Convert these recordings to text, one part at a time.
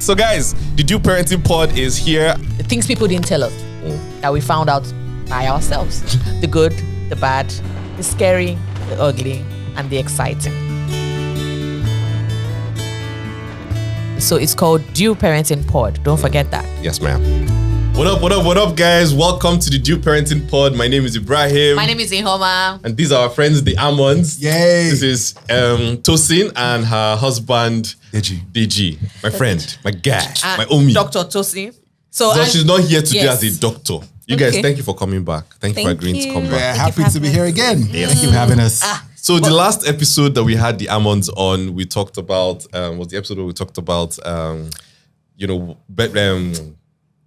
So guys, the Due Parenting Pod is here. The things people didn't tell us that we found out by ourselves. The good, the bad, the scary, the ugly, and the exciting. So it's called Due Parenting Pod. Don't forget that. Yes, ma'am. What up, guys? Welcome to the Due Parenting Pod. My name is Ibrahim. My name is Ejiofor. And these are our friends, the Amunds. Yay! This is Tosin and her husband, Deji. My friend, my guy, my Omi. Dr. Tosin. So she's not here today yes. as a doctor. You guys, thank you for coming back. Thank you for agreeing to come We're back. happy to be here again. Yes. Thank you for having us. So the last episode that we had the Amunds on, we talked about, was the episode where we talked about,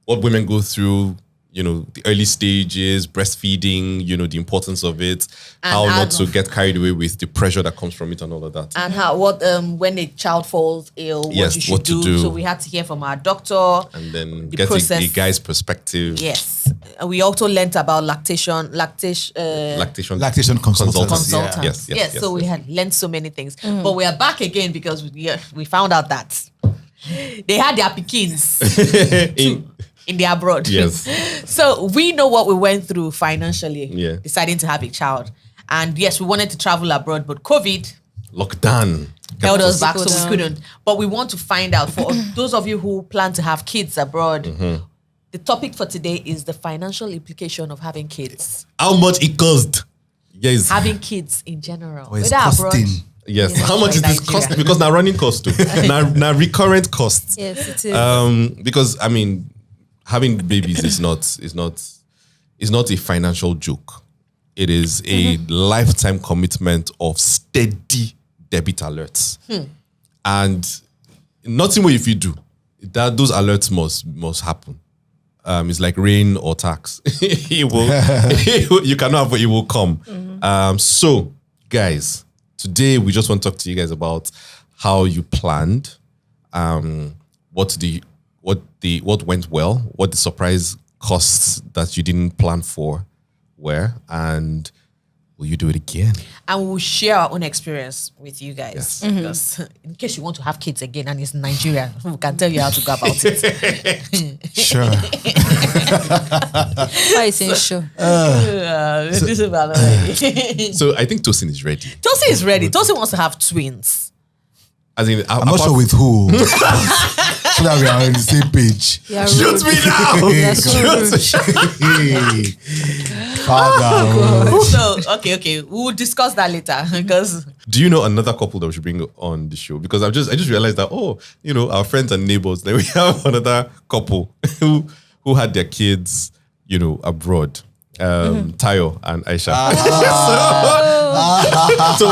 what women go through, the early stages, breastfeeding, the importance of it, and how not to get carried away with the pressure that comes from it and all of that. And when a child falls ill, what you should do. So we had to hear from our doctor. And then get a guy's perspective. Yes. And we also learnt about lactation consultants. Yeah. Yes. So we had learned so many things. But we are back again because we found out that they had their pikins in the abroad. Yes. So we know what we went through financially, deciding to have a child. And yes, we wanted to travel abroad, but COVID lockdown held us back, so we couldn't. But we want to find out, for those of you who plan to have kids abroad, the topic for today is the financial implication of having kids. How much it cost? Yes. Having kids in general. It's costing. Yes. How much is this cost? Because now running cost too. now recurrent costs. Yes, it is. Because having babies is not a financial joke. It is a lifetime commitment of steady debit alerts. And nothing more if you do. Those alerts must happen. It's like rain or tax. You cannot avoid it, will come. So guys, today we just want to talk to you guys about how you planned, what went well, what the surprise costs that you didn't plan for were, and will you do it again? And we'll share our own experience with you guys. Yes. Because in case you want to have kids again and it's Nigeria, we can tell you how to go about it. Sure. Why is it sure? So I think Tosin is ready. Tosin is ready. Tosin wants to have twins. As in, I'm not sure with who. So that we are on the same page. Shoot me now! So, okay. We'll discuss that later. Because do you know another couple that we should bring on the show? Because I just realized that, our friends and neighbors, then we have another couple who had their kids, abroad. Tayo and Aisha.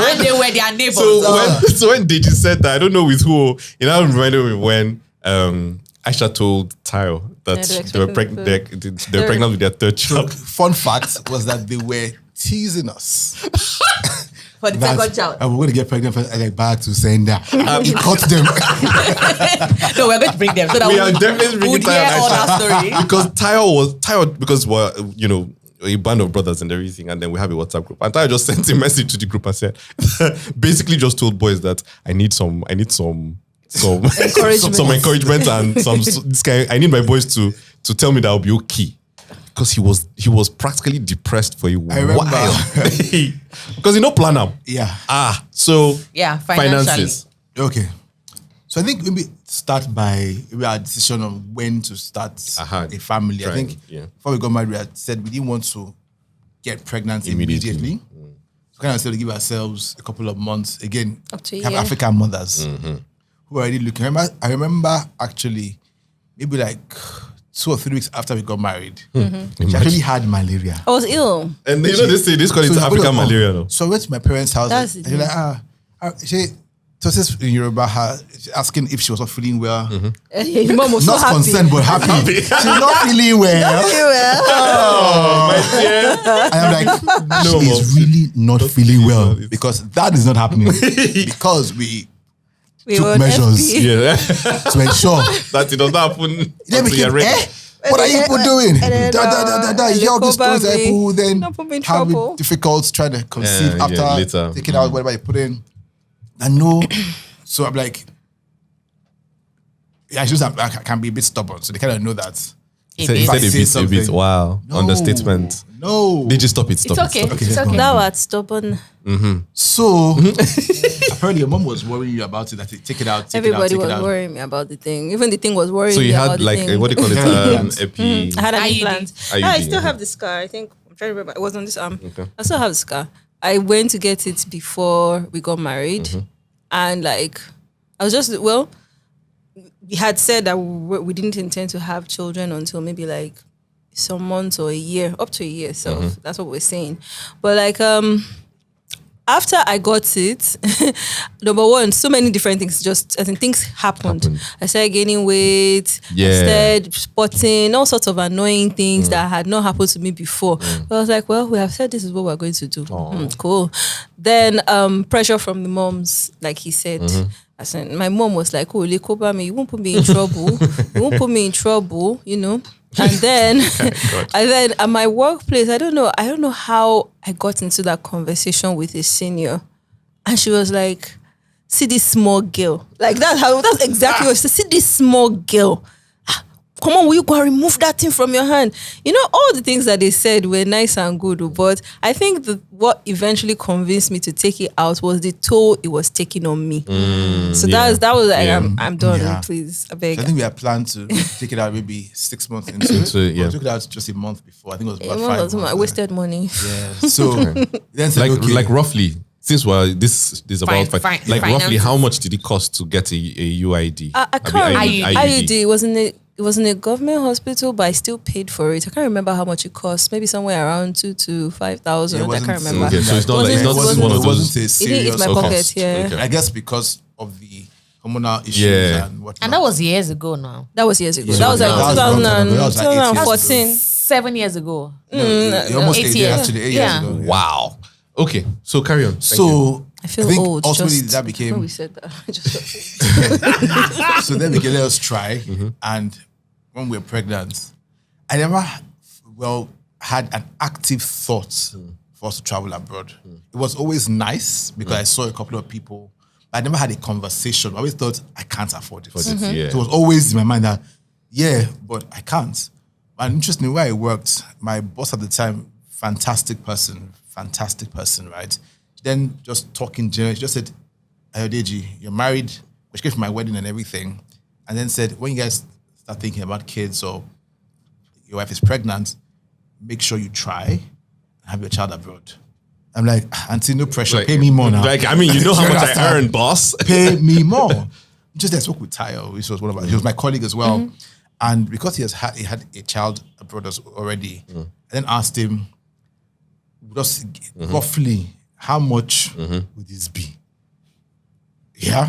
And they were their neighbors. So when Deji said that, I don't know with who, it now reminded me when Aisha told Tayo that they were pregnant with their third child. Fun fact was that they were teasing us. For the second child. And we're going to get pregnant back to saying that. He caught them. No, we're going to bring them. So that we are definitely bringing Tayo and all Aisha. that story. Because Tayo, because we're, a band of brothers and everything, and then we have a WhatsApp group. And I just sent a message to the group and said, basically just told boys that I need some encouragement. some encouragement and this guy. I need my boys to tell me that I'll be okay. Because he was practically depressed for a while. Because plan up. Yeah. So finances. Okay. So I think maybe start by our decision on when to start a family. I think before we got married, we had said we didn't want to get pregnant immediately. So kind of said to give ourselves a couple of months. Again, up to we have African mothers who are already looking. I remember actually maybe 2 or 3 weeks after we got married, she actually had malaria. I was ill. And this call it African malaria. No? So I went to my parents' house. And they're like, she Tosis in Yoruba, asking if she was not feeling well. Mom was not so concerned, but happy. She's not feeling well. My dear. And I'm like, she is really not feeling well because that is not happening. Because we took measures to ensure that it does not happen. What are you people doing? You all these stories that people then have it difficult trying to conceive after taking out whatever you put in. And no, so I'm like, I can be a bit stubborn, so they kind of know that. He said a bit. Wow. No, Understatement. No. Did you stop it? Stop It's okay. it. It's okay. That was stubborn. So apparently your mom was worrying you about it. That take it out. Everybody was worrying me about the thing. Even the thing was worrying So me you about had the like thing. what do you call it? Epi. I had an IUD. implant. IUD, I still yeah. have the scar. I think I'm trying to remember. It was on this arm. Okay. I still have the scar. I went to get it before we got married, and like I was just we had said that we didn't intend to have children until maybe like some months or a year, up to a year. So that's what we're saying. But like after I got it, number one, so many different things. Just I think things happened. I started gaining weight. Yeah. I started spotting all sorts of annoying things that had not happened to me before. But I was like, well, we have said this is what we're going to do. Cool. Then pressure from the moms, like he said. I said, my mom was like, oh, you won't put me in trouble. You won't put me in trouble, you know. And then, at my workplace, I don't know how I got into that conversation with a senior, and she was like, "See this small girl, like that's exactly what she said. See this small girl. Come on, will you go and remove that thing from your hand?" You know, all the things that they said were nice and good, but I think what eventually convinced me to take it out was the toll it was taking on me. So that was like, I'm done, Yeah. please, I beg. I think we had planned to take it out maybe 6 months into it. Yeah. We took it out just a month before. I think it was about It 5 was months. I wasted money. Yeah. So then said, okay. Like roughly, since this is about like roughly how much did it cost to get a UID? I can't remember. IUD. It was in a government hospital, but I still paid for it. I can't remember how much it cost. Maybe somewhere around 2,000 to 5,000. I can't remember. Okay, so it's not It one of those. wasn't a It serious is my Okay. pocket, yeah. Okay. I guess because of the hormonal issues Yeah. and whatnot. And that was years ago now. That was years ago. Yeah. That was like That was long time ago. That was like 8 years ago. 2014. 7 years ago. almost 8 8 years. years actually 8 Yeah. years ago. Yeah. Wow. Okay, so carry on. Thank you. So I feel think old. ultimately just that when became we said that. Just so then we can let us try. And when we were pregnant, I never had an active thought for us to travel abroad. It was always nice because I saw a couple of people. But I never had a conversation. I always thought I can't afford it. Yeah. So it was always in my mind that, but I can't. And interestingly, where I worked, my boss at the time, fantastic person, right? Then just talking generally, she just said, Deji, you're married, which came for my wedding and everything. And then said, when you guys start thinking about kids or your wife is pregnant, make sure you try and have your child abroad. I'm like, auntie, no pressure, pay me more now. Like, I mean, you know how much I earn, boss. Pay me more. Just I spoke with Tayo, which was he was my colleague as well. And because he had a child abroad already, I then asked him, just roughly, how much would this be? Yeah.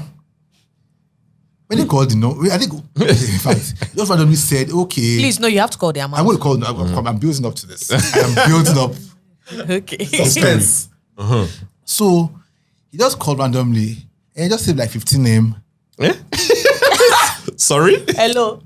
When they called, I think, in fact, just randomly said, okay. Please, no, you have to call the amount. I'm going to call, I'm building up to this. I am building up Okay. suspense. So he just called randomly and he just said like 15 name. Sorry? Hello.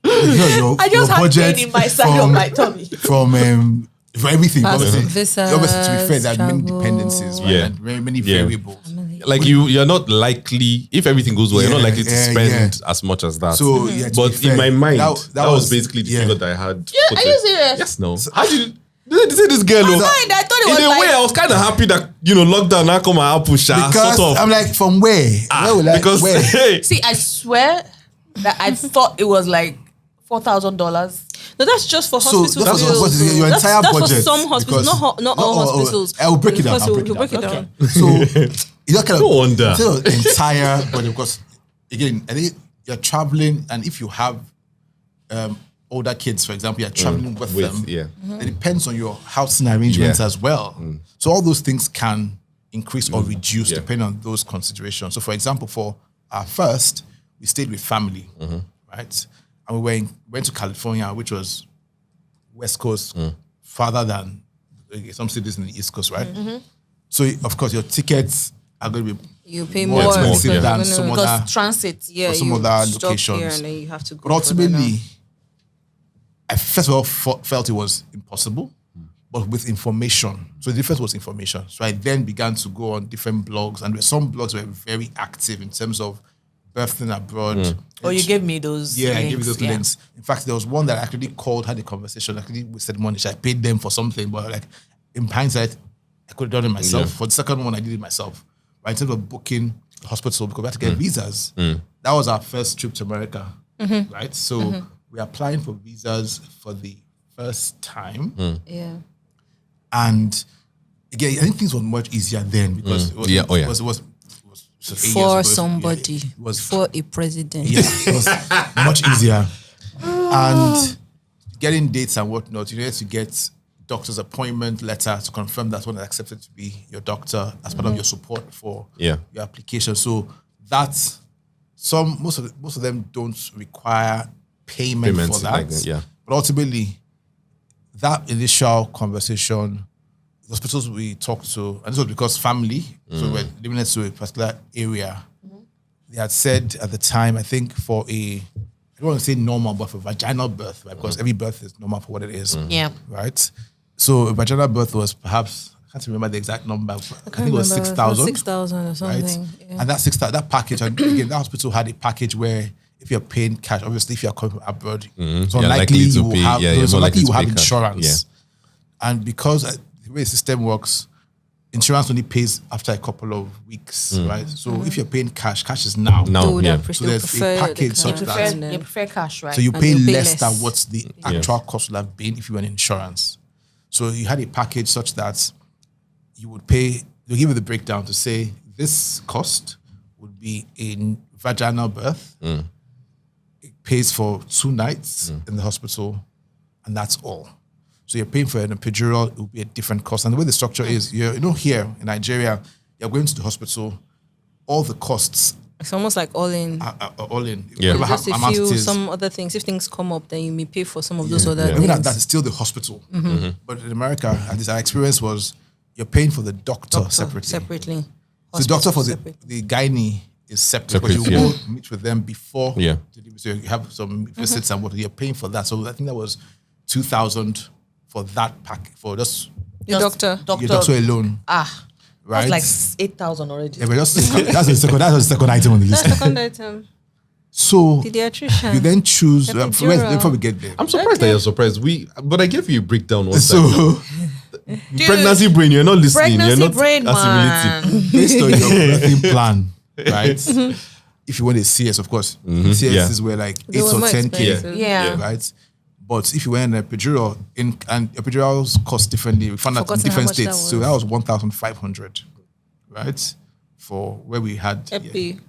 I just had pain in my side of my tummy. From for everything. Obviously, visas, obviously, to be fair, there are many travel. dependencies, right? Yeah. And very many variables. Like you're not likely, if everything goes well, you're not likely to spend as much as that. So, yeah, to but be fair, in my mind, that was basically the figure that I had. Are you serious? Yes, no. How did you say this girl? I thought it was in a way, I was kind of happy that lockdown now come and help push her. Because Sort of. I'm like, from where? Where will Because where? hey, See, I swear that I thought it was like $4,000. No, that's just for So hospitals. that's for your entire that's budget. for some hospitals, not all hospitals. I will break it down. Because I'll you'll break it Okay. down. So you just kind of No wonder. instead of entire budget, because again, I think you're traveling, and if you have older kids, for example, you're traveling with them. Yeah. It depends on your housing arrangements Yeah. as well. So all those things can increase or reduce depending on those considerations. So for example, for our first, we stayed with family, right? And we went to California, which was West Coast, farther than some cities in the East Coast, right? So of course your tickets are going to be You pay more more expensive because than you're some gonna- other. Because transit. Yeah, or some you other stop locations. here and then you have to go. But ultimately, I first of all felt it was impossible, but with information. So the difference was information. So I then began to go on different blogs, and some blogs were very active in terms of birthing abroad. Oh, you gave me those. Yeah, links. I gave you those links. In fact, there was one that I actually called, had a conversation. I actually wasted money. I paid them for something, but like in hindsight, I could have done it myself. For the second one, I did it myself. Right, in terms of booking the hospital, because we had to get visas. That was our first trip to America. Right, so we're applying for visas for the first time. Yeah. And again, I think things were much easier then because it was For somebody, it was for a president. Yeah, it was much easier. And getting dates and whatnot, you had to get doctor's appointment letter to confirm that one is accepted to be your doctor as part of your support for your application. So that's most of them don't require payment for that. But ultimately, that initial conversation, the hospitals we talked to, and this was because family, so we're limited to a particular area. They had said at the time, I think for I don't want to say normal, but for vaginal birth, right? Because every birth is normal for what it is. Right? So a vaginal birth was perhaps, I can't remember the exact number, I think it was 6,000. 6,000 or something. Right? Yeah. And that 6,000, that package, and again, that hospital had a package where if you're paying cash, obviously if you're coming from abroad, it's unlikely you will have, insurance. And because the way the system works, insurance only pays after a couple of weeks, right? So if you're paying cash is now. So there's a package such that you prefer cash, right? So you pay less than what the actual cost would have been if you were in insurance. So you had a package such that you would pay, they'll give you the breakdown to say this cost would be in vaginal birth. It pays for 2 nights in the hospital, and that's all. So you're paying for an epidural, it will be a different cost. And the way the structure is, here in Nigeria, you're going to the hospital, all the costs. It's almost like all in. All in. Yeah. Just some other things. If things come up, then you may pay for some of those other things. Even that is still the hospital. But in America, at least our experience was, you're paying for the doctor separately. So the doctor for the gynae is separate, but you will meet with them before delivery. So you have some visits and what you're paying for that. So I think that was 2,000 for that pack, for just your doctor alone. Right? That's like 8,000 already. Yeah, but that's the second item on the list. That's the second item. So Pediatrician. you then choose before we get there. I'm surprised that you're surprised. But I gave you a breakdown one So time. Pregnancy brain, you're not listening. You're not brain, assimilating. based on your birthing plan, right? If you want a CS, of course, CS is where like 8 or 10K, Yeah. right? But if you went an epidural, and epidurals cost differently, we found out in different states. So that was 1,500, right? For where we had. Epi.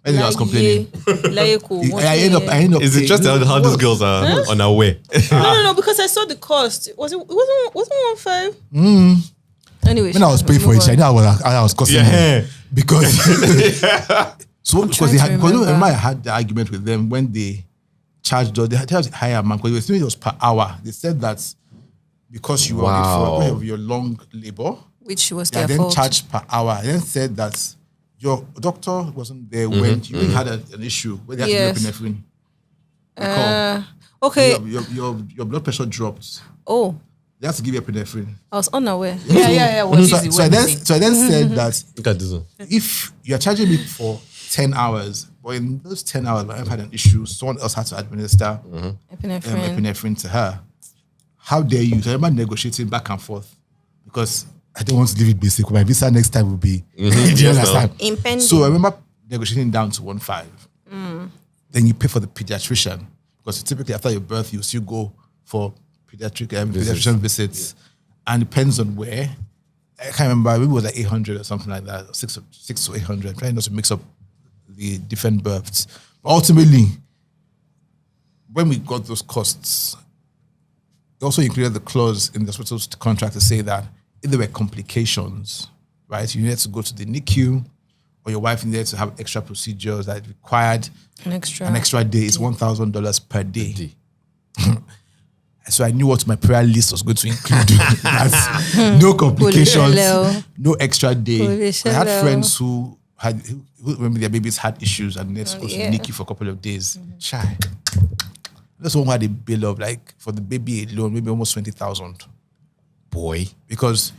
I think I was complaining. I end up. Is it just how these girls are unaware? No, because I saw the cost. It wasn't 1.5. Anyway, when I was paying for it, I know I was costing money because remember I had the argument with them when they charged us. They had to hire a man because it was per hour. They said that because you were on the of your long labor, which was their fault. Then charged per hour. They then said that your doctor wasn't there when you had an issue where they had to do epinephrine. Okay. Your blood pressure dropped. Oh. They have to give you epinephrine. I was unaware. So I then said that Look at this. if you're charging me for 10 hours, but in those 10 hours, I've had an issue, someone else had to administer epinephrine to her. How dare you? So I remember negotiating back and forth because I don't want to leave it basic. My visa next time will be impending. So I remember negotiating down to 1.5. Then you pay for the pediatrician because typically after your birth, you still go for pediatrician visits, and depends on where. I can't remember. Maybe it was like 800 or something like that, 6 to 800. I'm trying not to mix up the different births. But ultimately, when we got those costs, it also included the clause in the hospital's contract to say that if there were complications, right, you needed to go to the NICU, or your wife needed to have extra procedures that required an extra day. It's $1,000 per day. So I knew what my prayer list was going to include. No complications, no extra day. I had friends who remember their babies had issues and needed to go to the NICU for a couple of days. Chai. That's one had a bill of like, for the baby alone, maybe almost 20,000. Boy. Because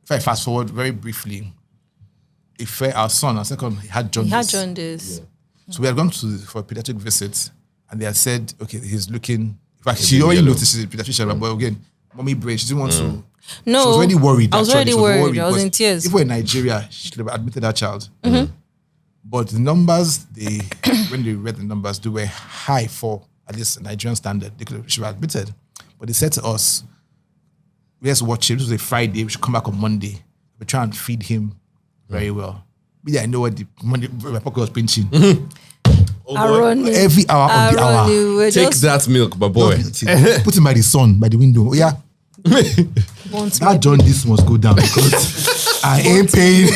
if I fast forward very briefly, our second, he had jaundice. He had jaundice. So we had gone for a pediatric visit, and they had said, okay, he's looking. In fact, she already noticed the pediatrician, but again, mommy brain, she didn't want to. No, she was already worried. I was already worried. I was in tears. If we were in Nigeria, she should have admitted that child. But the numbers, when they read the numbers, they were high for at least a Nigerian standard. She should have admitted. But they said to us, let's watch him. This was a Friday. We should come back on Monday. We try and feed him very well. Maybe I know what my pocket was pinching. Every hour of the hour. Take that milk, my boy. Put him by the sun, by the window. Yeah. That jaundice must go down because I ain't paying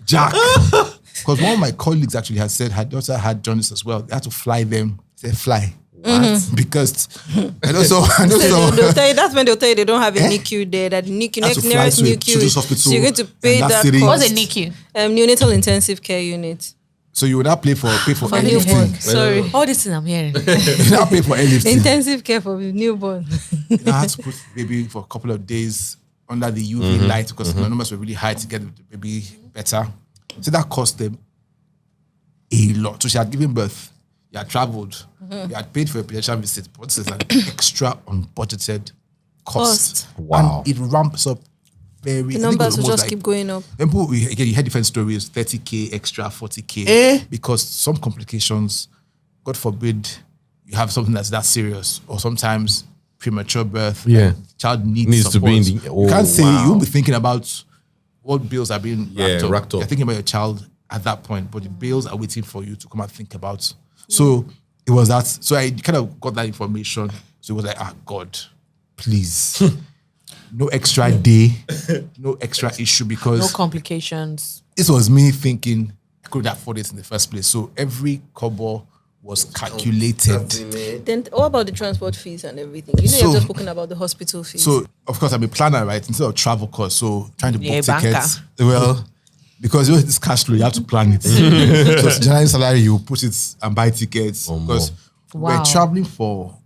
Jack. Because one of my colleagues actually had said her daughter had jaundice as well. They had to fly them. Say fly. Because and also they'll tell you, that's when they'll tell you they don't have a NICU there. That the NICU nearest NICU, so you're going to pay that cost. What's a NICU? Neonatal intensive care unit. So you would not pay for newborn. Sorry, all this thing I'm hearing. You not pay for airlifting. Intensive care for newborn. You had to put baby for a couple of days under the UV light because the numbers were really high to get the baby better. So that cost them a lot. So she had given birth. You had traveled. You had paid for a pediatrician visit. But this is an extra unbudgeted cost. Wow. And it ramps up very... The numbers will just keep going up. Again, you had different stories, 30K, extra 40K. Because some complications, God forbid, you have something that's that serious. Or sometimes premature birth. Yeah. Child needs support. To be in the... you can't say, you won't be thinking about what bills are being racked up. You're thinking about your child at that point, but the bills are waiting for you to come and think about. So it was that. So I kind of got that information. So it was like, God, please. No extra day, no extra issue because... No complications. This was me thinking I could afford it in the first place. So every kobo was calculated. Then what about the transport fees and everything? You know, you're just talking about the hospital fees. So, of course, I'm a planner, right? Instead of travel costs, so trying to book tickets. Well... Because you know, this cash flow, you have to plan it. So January salary, you put it and buy tickets. Because we're traveling for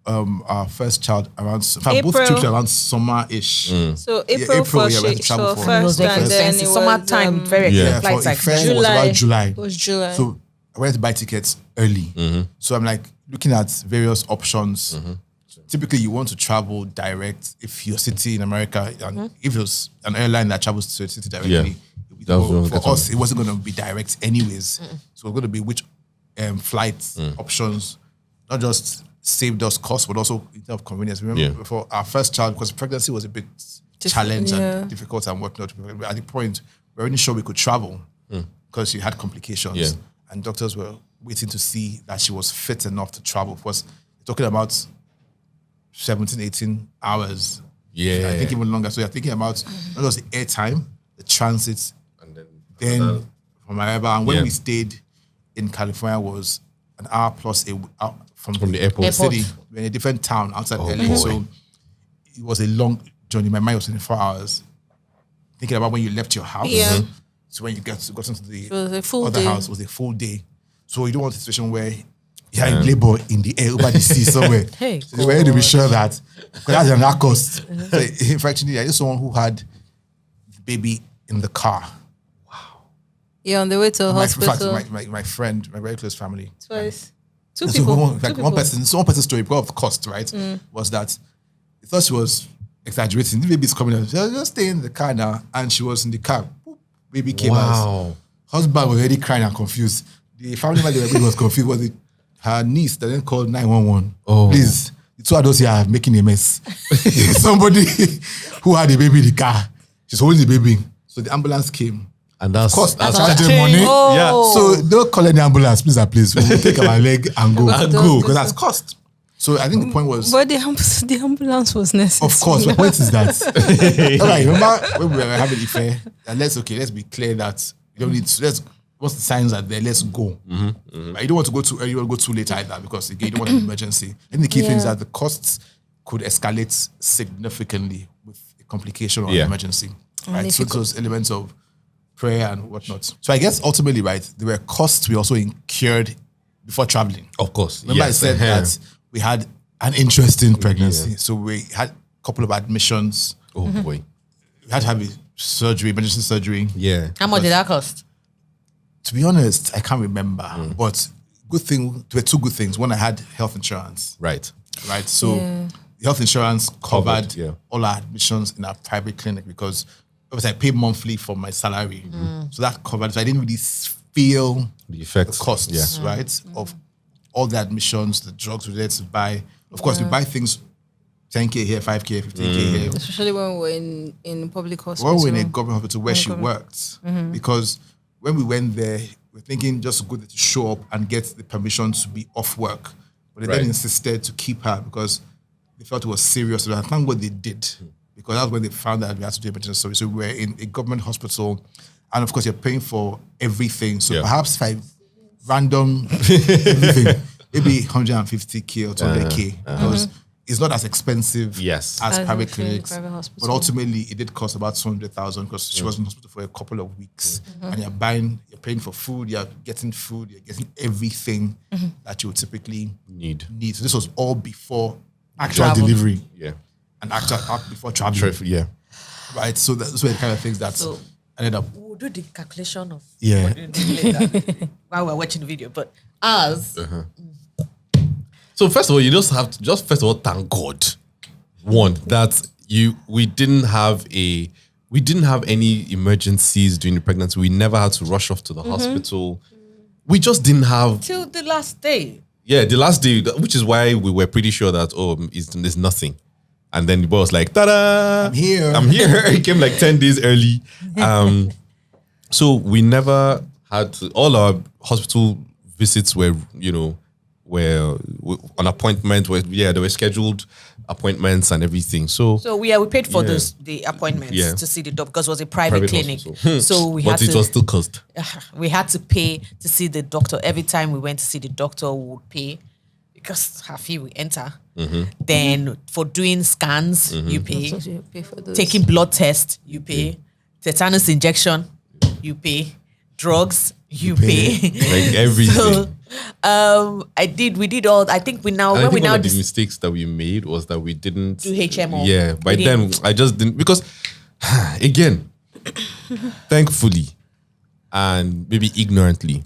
our first child around both trips around summer-ish. So April for first, and then it was summertime, very flights like July. It was July. So I went to buy tickets early. So I'm like looking at various options. So typically, you want to travel direct if you're sitting in America, and if it was an airline that travels to a city directly. For us, it wasn't going to be direct anyways. So we're going to be which flight options, not just saved us costs, but also in terms of convenience. Remember, for our first child, because pregnancy was a bit challenging and difficult and whatnot, at the point, we were really sure we could travel because she had complications. And doctors were waiting to see that she was fit enough to travel. Because talking about 17, 18 hours. I think even longer. So you're thinking about not just the airtime, the transit, then from wherever. And when we stayed in California was an hour plus from the airport. City. We're in a different town outside LA. So it was a long journey. My mind was 24 hours. Thinking about when you left your house. So when you got into the other house, it was a full day. So you don't want a situation where you're in labor in the air over the sea somewhere. So we had to be sure that, because that's another cost. So in fact, I knew someone who had the baby in the car. Yeah, on the way to a hospital. In fact, my friend, my very close family. Twice. Two people. One person's story, because of the cost, right? Was that he thought she was exaggerating. The baby's coming out. She was just stay in the car now. And she was in the car. Baby came out. Husband was already crying and confused. The family member was confused. Was her niece that then called 911. Please, the two adults here are making a mess. Somebody who had a baby in the car. She's holding the baby. So the ambulance came. And that's charging money. So don't call any ambulance, please. We'll take our leg and go. Because that's cost. So I think the point was... But the ambulance was necessary. Of course, the point is that... All right, remember when we were having the affair, let's be clear that you don't need to... Once the signs are there, let's go. But you don't want to go too early, you want to go too late either, because again, you don't want an emergency. And the key thing is that the costs could escalate significantly with a complication or an emergency. Right? So those elements of prayer and whatnot. So I guess ultimately, right, there were costs we also incurred before traveling. Of course. Remember I said that we had an interesting pregnancy. So we had a couple of admissions. Oh boy. We had to have a surgery, emergency surgery. How much did that cost? To be honest, I can't remember. But there were two good things. One, I had health insurance. Right. So health insurance covered yeah. all our admissions in our private clinic because obviously I paid monthly for my salary. So that covered. So I didn't really feel the effects, the costs, right, of all the admissions, the drugs we had to buy. Of course, we buy things 10K here, 5K, 15K here. Especially when we were in public hospital. When we were in a government hospital where she worked. Because when we went there, we were thinking just good to show up and get the permission to be off work. But they then insisted to keep her because they felt it was serious. So I thank God they did. Because that's when they found that we had to do emergency service. So we were in a government hospital. And of course, you're paying for everything. So perhaps if I random everything, maybe 150K or 200K. Because it's not as expensive as private clinics. But ultimately, it did cost about 200,000 because she was in hospital for a couple of weeks. And you're paying for food, you're getting everything that you would typically need. So this was all before actual delivery. Yeah. And before traveling. Right. So those were the kind of things that ended up. We'll do the calculation of what you did later while we're watching the video. But as so first of all, you just have to first of all thank God. One, that we didn't have any emergencies during the pregnancy. We never had to rush off to the hospital. We just didn't have till the last day. Yeah, the last day, which is why we were pretty sure that there's nothing. And then the boy was like, ta-da! I'm here. He came like 10 days early. So we never had to, all our hospital visits were on appointment. They were scheduled appointments and everything. So we paid for the appointments to see the doctor because it was a private clinic. So but it was still cost. We had to pay to see the doctor. Every time we went to see the doctor, we would pay because her fee we enter. Then for doing scans, you pay. You pay for those. Taking blood tests, you pay. Tetanus injection, you pay. Drugs, you pay. Like everything. So we did all. I think one of the mistakes that we made was that we didn't do HMO. Yeah, by then I just didn't, because again, thankfully and maybe ignorantly,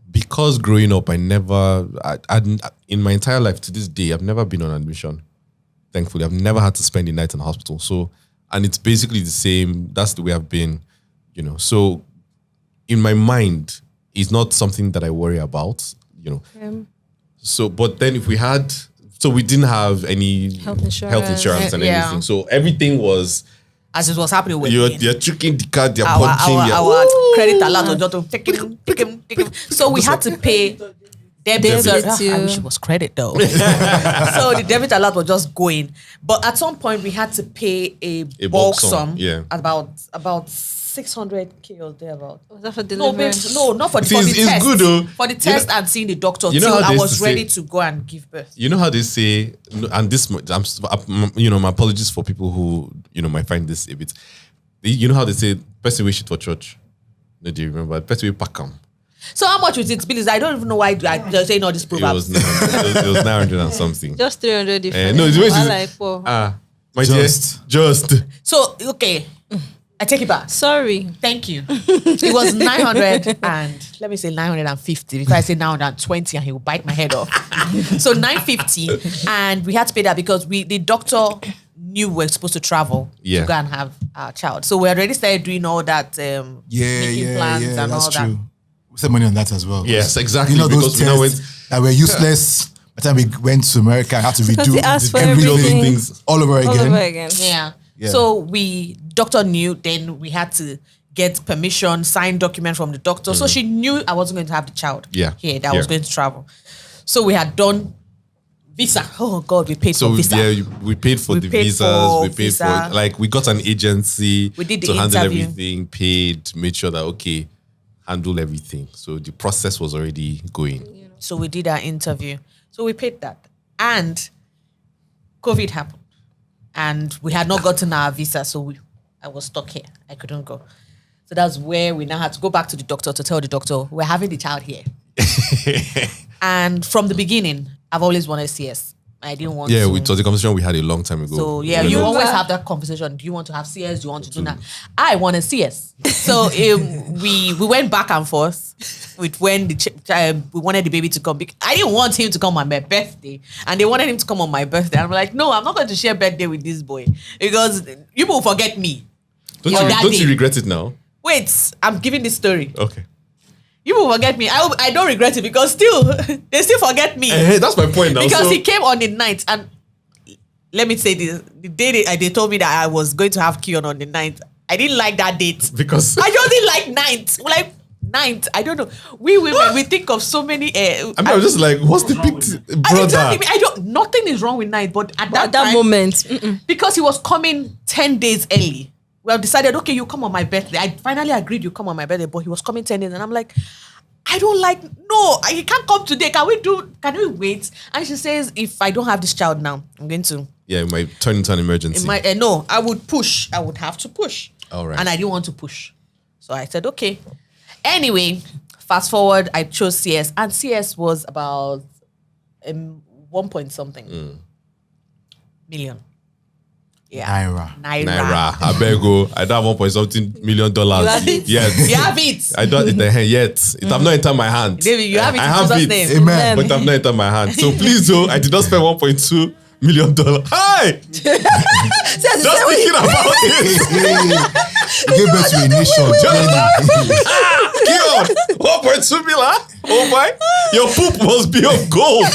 because growing up I in my entire life to this day I've never been on admission. Thankfully, I've never had to spend the night in the hospital. So, and it's basically the same. That's the way I've been, So, in my mind, it's not something that I worry about, So, but then if we we didn't have any health insurance and everything. So everything was as it was happening with you're tricking the card, they're punching our credit alert was just take him. So we had to pay debit. I wish it was credit though. So the debit alert was just going. But at some point we had to pay a bulk sum. About 600K or thereabout. Was that for delivery? No, not for the test. It's good though. For the test and seeing the doctor till I was ready to go and give birth. You know how they say, and this, my apologies for people who, might find this a bit. You know how they say, person we shit for church? No, do you remember? Person we pack them. So how much was it, Billy? I don't even know why they're saying all these proverbs. It was 900 and something. Just 300 different. No, my just. So, okay. I take it back. Sorry. Thank you. It was 900 and let me say 950 because I say 920 and he will bite my head off. So 950 and we had to pay that because the doctor knew we were supposed to travel to go and have our child. So we already started doing all that making plans and that's all true. that. We spent money on that as well. Yes, exactly. Those tests that were useless. By the time we went to America, I had to redo everything things all over again. Yeah. So doctor knew, then we had to get permission, sign document from the doctor. So she knew I wasn't going to have the child here, that I was going to travel. So we had done visa. Oh God, we paid for visa. Yeah, we paid for the visas. We paid for, we got an agency to handle everything, paid, made sure that, handle everything. So the process was already going. So we did our interview. So we paid that. And COVID happened. And we had not gotten our visa, so I was stuck here. I couldn't go. So that's where we now had to go back to the doctor to tell the doctor, we're having the child here. And from the beginning, I've always wanted CS. I didn't want Yeah, to. it was a conversation we had a long time ago. So yeah, you always have that conversation. Do you want to have CS? Do you want to do that? I want a CS. So we went back and forth with when we wanted the baby to come. I didn't want him to come on my birthday, and they wanted him to come on my birthday. I'm like, no, I'm not going to share birthday with this boy because you will forget me. Don't you regret it now? Wait, I'm giving this story. Okay. You will forget me. I don't regret it because still they still forget me. That's my point now. Because he came on the 9th, and let me say this: the day they told me that I was going to have Kion on the 9th, I didn't like that date because I just didn't like 9th. Like 9th, I don't know. We women we think of so many. I'm just like, what's the big brother? Exactly. I don't. Nothing is wrong with 9th, but at that time, moment, because he was coming 10 days early. We have decided, okay, you come on my birthday. I finally agreed you come on my birthday, but he was coming 10 days. And I'm like, I don't like, no, he can't come today. Can we wait? And she says, if I don't have this child now, I'm going to. Yeah, it might turn into an emergency. No, I would push. I would have to push. All right. And I didn't want to push. So I said, okay. Anyway, fast forward, I chose CS. And CS was about 1 point something million. Yeah. Naira. I beg you. I don't have 1 point something $million. You have it? Yes. You have it. I don't yet. It have not entered my hand. David, you have it. I have it. Name. Amen. But it have not entered my hand. So please, I did not spend $1.2 million. Hi! Just thinking about it. Give birth to a nation. Kion, 1.2 million. Oh my! Your poop must be of gold.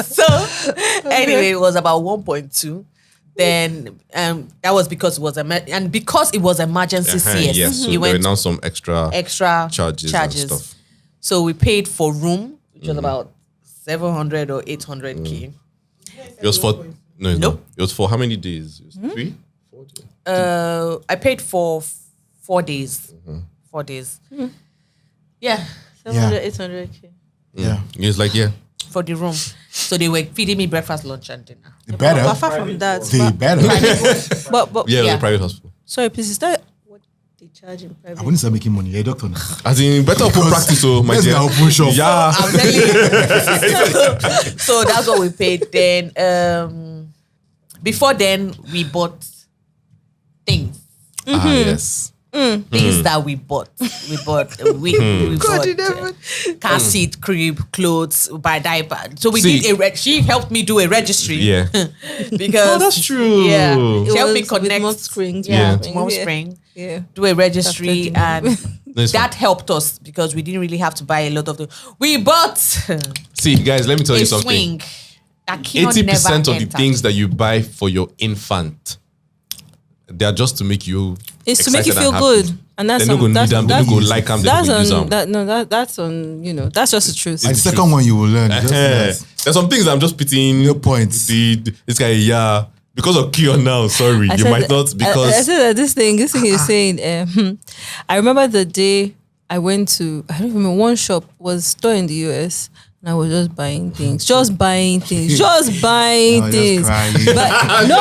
So anyway, it was about 1.2. Then that was because it was emergency CS. Yes, so there were now some extra charges and stuff. So we paid for room, which was about 700 or 800k. It was for It was for how many days? It was 3, 4 days. I paid for 4 days. 4 days. Yeah. 700, 800k. Yeah. He was like, yeah. For the room. So they were feeding me breakfast, lunch, and dinner. They better. But apart from that, They better. but Yeah, it was a private hospital. sorry, please, is that what they charge in private? I wouldn't start making money. You're a doctor now. As in, better open practice, my Let's dear. now push off. Yeah. I'm telling you. So that's what we paid. Then before then we bought things. Yes. Things that we bought. We bought car seat, crib, clothes, buy diaper. So we did she helped me do a registry. Yeah. Because that's true. Yeah. It She helped me was connect with Mom Spring. Yeah. to Mom Spring. Yeah. Do a registry, and That's that helped us because we didn't really have to buy a lot of the. We bought See, guys, let me tell a you something. swing. That Kion 80% never of the entered. things that you buy for your infant, they are just to make you It's to make you excited feel and happy. good, and that's They don't go need them, they don't go like them, they don't go use them. that's on that's just the truth. And the second one you will learn. Just that. There's some things I'm just pitying. No points. This guy, yeah, because of Kion now. Sorry, you might not because I said that this thing is saying. I remember the day I went to one shop was store in the US. And I was just buying things, just buying things. Just crying. But no,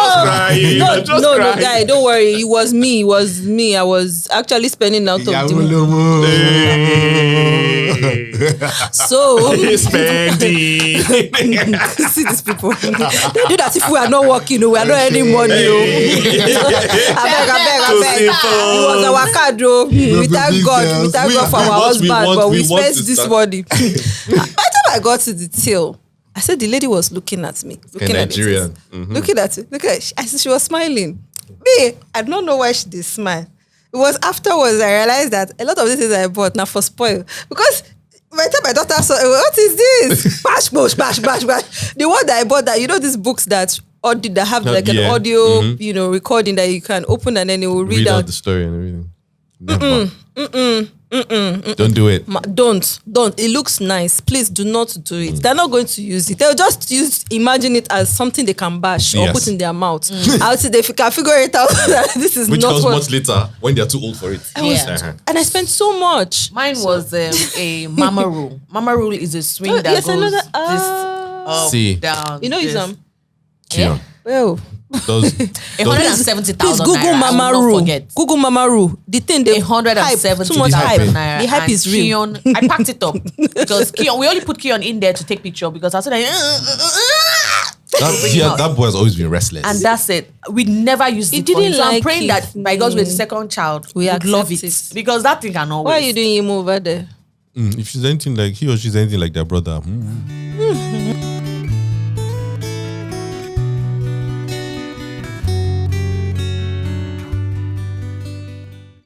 guy, don't worry. It was me. I was actually spending out of the So spending. see these people. They do that if we are not working, we are not earning money. I beg. It was our card, though. We thank God for our husband, but we spent this money. By the time I got to the till, I said the lady was looking at me, looking at Nigerian. looking at it. I said she was smiling. Me, I don't know why she did smile. It was afterwards I realized that a lot of these things I bought now for spoil because. By the time my daughter saw, what is this? Bash. The one that I bought, that these books that have like an audio, recording that you can open and then it will read out the story and everything. Don't do it. Don't. It looks nice. Please do not do it. They're not going to use it. They'll just imagine it as something they can bash or put in their mouth. I would say they can figure it out that this is Which not comes what. much later when they're too old for it. And I spent so much. Mine was a mama rule. Mama rule is a swing that yes, I know goes that. up, See. down. You know, this. it's Kion. well, Does 170,000 Please Google naira. I will not Mamaru. forget. Google Mamaru. The thing they 170 too much hype. naira. The hype And is real. Keon, I packed it up because Keon, we only put Keon in there to take picture because I said that boy has always been restless. and that's it. We never used He it for him. didn't So I'm like praying it. that by God's way, the second child We would love it, accept it. because that thing can always. Why are you doing him over there? If she's anything like he or she's anything like their brother.